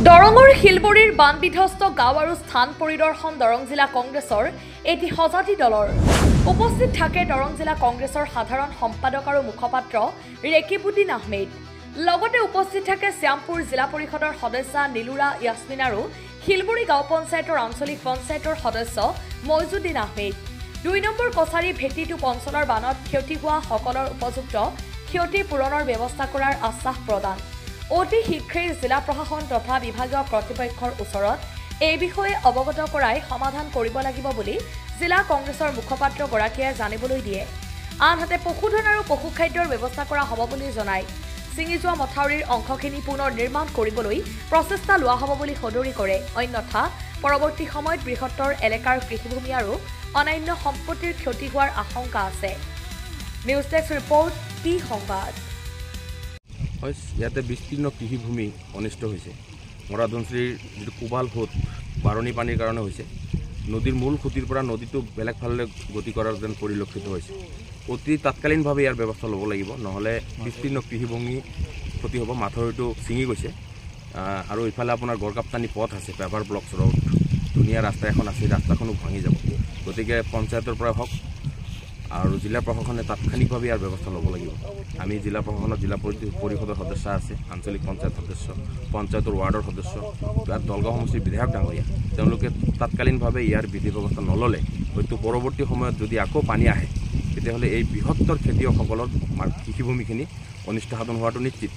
দৰঙৰ শিলবৰীৰ বান বিধ্বস্ত গাঁও আৰু স্থান পৰিদৰ্শন দৰং জিলা কংগ্ৰেছৰ এটি সজাতি দলৰ উপস্থিত থাকে দৰং জিলা কংগ্ৰেছৰ সাধাৰণ সম্পাদক আৰু মুখপাত্ৰ ৰেকিবুদ্দিন আহমেদ। লগতে উপস্থিত থাকে শ্যামপুৰ জিলা পৰিষদৰ সদস্য নীলুৰা ইয়াসমিন আৰু শিলবৰী গাঁও পঞ্চায়তৰ আঞ্চলিক পঞ্চায়তৰ সদস্য মইজুদ্দিন আহমেদ। ২ নম্বৰ কছাৰী ভেটিটোপ অঞ্চলৰ বানত ক্ষতি হোৱা সকলৰ উপযুক্ত ক্ষতি পূৰণৰ ব্যৱস্থা কৰাৰ আশ্বাস প্ৰদান। অতি শীঘ্ৰেই জিলা প্ৰশাসন তথা বিভাগীয় কৰ্তৃপক্ষৰ ওচৰত এই বিষয়ে অৱগত কৰাই সমাধান কৰিব লাগিব বুলি জিলা কংগ্ৰেছৰ মুখপাত্ৰগৰাকীয়ে জানিবলৈ দিয়ে। আনহাতে পশুধন আৰু পশুখাদ্যৰ ব্যৱস্থা কৰা হ'ব বুলি জনায়। ছিঙি যোৱা মথাউৰিৰ অংশখিনি পুনৰ নিৰ্মাণ কৰিবলৈ প্ৰচেষ্টা লোৱা হ'ব বুলি সদৰি কৰে। অন্যথা পৰৱৰ্তী সময়ত বৃহত্তৰ এলেকাৰ কৃষিভূমি আৰু অন্যান্য সম্পত্তিৰ ক্ষতি হোৱাৰ আশংকা আছে। নিউজ ডেস্ক ৰিপৰ্ট টি সংবাদ। ইয়াতে বিস্তীৰ্ণ কৃষিভূমি অনিষ্ট হৈছে। মৰাদনশ্ৰীৰ যিটো কোবাল সোঁত বাৰণি পানীৰ কাৰণে হৈছে। নদীৰ মূল খুঁটিৰ পৰা নদীটো বেলেগ ফালে গতি কৰাৰ যেন পৰিলক্ষিত হৈছে। অতি তাৎকালীনভাৱে ইয়াৰ ব্যৱস্থা ল'ব লাগিব, নহ'লে বিস্তীৰ্ণ কৃষিভূমি ক্ষতি হ'ব। মাথাউৰিটো ছিঙি গৈছে আৰু ইফালে আপোনাৰ গড়কাপ্তানি পথ আছে, পেভাৰ ব্লকছ ৰোড, ধুনীয়া ৰাস্তা এখন আছে, ৰাস্তাখনো ভাঙি যাব। গতিকে পঞ্চায়তৰ পৰা হওক আৰু জিলা প্ৰশাসনে তাৎক্ষণিকভাৱে ইয়াৰ ব্যৱস্থা ল'ব লাগিব। আমি জিলা প্ৰশাসনত জিলা পৰিষদৰ সদস্য আছে, আঞ্চলিক পঞ্চায়ত সদস্য, পঞ্চায়তৰ ৱাৰ্ডৰ সদস্য, ইয়াত দলগাঁও সমষ্টিৰ বিধায়ক ডাঙৰীয়া, তেওঁলোকে তাৎকালীনভাৱে ইয়াৰ বিধি ব্যৱস্থা নল'লে হয়তো পৰৱৰ্তী সময়ত যদি আকৌ পানী আহে তেতিয়াহ'লে এই বৃহত্তৰ খেতিয়কসকলৰ কৃষিভূমিখিনি অনিষ্ট সাধন হোৱাটো নিশ্চিত।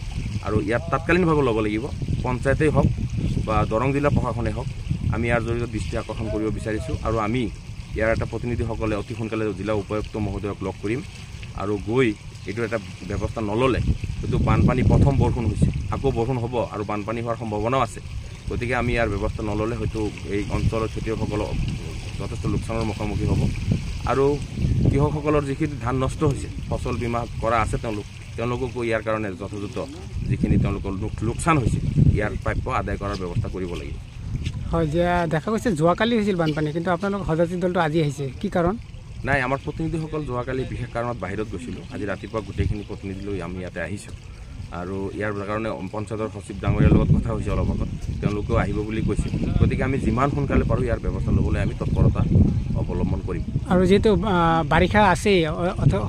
আৰু ইয়াত তাৎকালীনভাৱে ল'ব লাগিব। পঞ্চায়তেই হওক বা দৰং জিলা প্ৰশাসনেই হওক, আমি ইয়াৰ জৰিয়তে দৃষ্টি আকৰ্ষণ কৰিব বিচাৰিছোঁ। আৰু আমি ইয়াৰ এটা প্ৰতিনিধিসকলে অতি সোনকালে জিলা উপায়ুক্ত মহোদয়ক লগ কৰিম আৰু গৈ এইটো এটা ব্যৱস্থা নল'লে হয়তো বানপানী প্ৰথম বৰষুণ হৈছে, আকৌ বৰষুণ হ'ব আৰু বানপানী হোৱাৰ সম্ভাৱনাও আছে। গতিকে আমি ইয়াৰ ব্যৱস্থা নল'লে হয়তো এই অঞ্চলৰ খেতিয়কসকল যথেষ্ট লোকচানৰ মুখামুখি হ'ব। আৰু কৃষকসকলৰ যিখিনি ধান নষ্ট হৈছে, ফচল বীমা কৰা আছে তেওঁলোককো ইয়াৰ কাৰণে যথাযথ যিখিনি তেওঁলোকৰ লোকচান হৈছে ইয়াৰ প্ৰাপ্য আদায় কৰাৰ ব্যৱস্থা কৰিব লাগিব। হয়, যে দেখা গৈছে যোৱাকালি হৈছিল বানপানী, কিন্তু আপোনালোকৰ সজাতি দলটো আজি আহিছে, কি কাৰণ? নাই, আমাৰ প্ৰতিনিধিসকল যোৱাকালি বিশেষ কাৰণত বাহিৰত গৈছিলোঁ। আজি ৰাতিপুৱা গোটেইখিনি প্ৰতিনিধি লৈ আমি ইয়াতে আহিছোঁ আৰু ইয়াৰ কাৰণে পঞ্চায়তৰ সচিব ডাঙৰীয়াৰ লগত কথা হৈছে অলপ আগত, তেওঁলোকেও আহিব বুলি কৈছে। গতিকে আমি যিমান সোনকালে পাৰোঁ ইয়াৰ ব্যৱস্থা ল'বলৈ আমি তৎপৰতা অৱলম্বন কৰিম। আৰু যিহেতু বাৰিষা আছেই,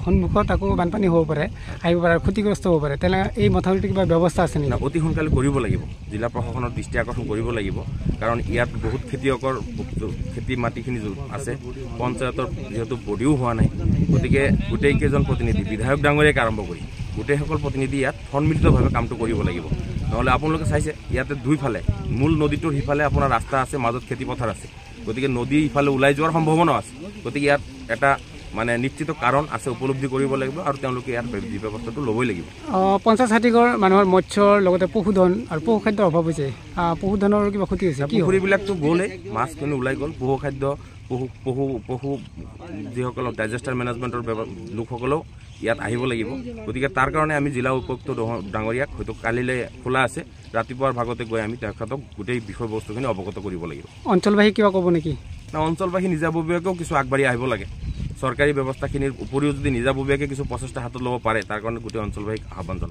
সন্মুখত আকৌ বানপানী হ'ব পাৰে, আহিব পাৰে, ক্ষতিগ্ৰস্ত হ'ব পাৰে, তেনেহ'লে এই মথাউৰিটো কিবা ব্যৱস্থা আছে নেকি? অতি সোনকালে কৰিব লাগিব, জিলা প্ৰশাসনৰ দৃষ্টি আকৰ্ষণ কৰিব লাগিব। কাৰণ ইয়াত বহুত খেতিয়কৰ খেতি মাটিখিনি আছে, পঞ্চায়তৰ যিহেতু বডিও হোৱা নাই। গতিকে গোটেইকেইজন প্ৰতিনিধি, বিধায়ক ডাঙৰীয়াকে আৰম্ভ কৰি গোটেইসকল প্ৰতিনিধি ইয়াত সন্মিলিতভাৱে কামটো কৰিব লাগিব। নহ'লে আপোনালোকে চাইছে ইয়াতে দুইফালে মূল নদীটোৰ সিফালে আপোনাৰ ৰাস্তা আছে, মাজত খেতিপথাৰ আছে। গতিকে নদী ইফালে ওলাই যোৱাৰ সম্ভাৱনাও আছে। গতিকে ইয়াত এটা নিশ্চিত কাৰণ আছে, উপলব্ধি কৰিব লাগিব আৰু তেওঁলোকে ইয়াৰ ব্যৱস্থাটো ল'বই লাগিব। 50-60 মানুহৰ মৎস্যৰ লগতে পশুধন আৰু পশুখাদ্যৰ অভাৱ হৈছে। পশুধনৰ কিবা ক্ষতি হৈছে? পুখুৰীবিলাকতো গ'লেই, মাছখিনি ওলাই গ'ল। পশুখাদ্য পশু যিসকলক ডাইজেষ্টাৰ মেনেজমেণ্টৰ লোকসকলেও ইয়াত আহিব লাগিব। গতিকে তাৰ কাৰণে আমি জিলা উপায়ুক্ত ডাঙৰীয়াক হয়তো কালিলৈ খোলা আছে, ৰাতিপুৱাৰ ভাগতে গৈ আমি তেখেতক গোটেই বিষয়বস্তুখিনি অৱগত কৰিব লাগিব। অঞ্চলবাসী কিবা ক'ব নেকি? না, অঞ্চলবাসী নিজাববীয়াকেও কিছু আগবাঢ়ি আহিব লাগে। চৰকাৰী ব্যৱস্থাখিনিৰ উপৰিও যদি নিজাববীয়াকৈ কিছু প্ৰচেষ্টা হাতত ল'ব পাৰে, তাৰ কাৰণে গোটেই অঞ্চলবাসীক আহ্বান জনাওঁ।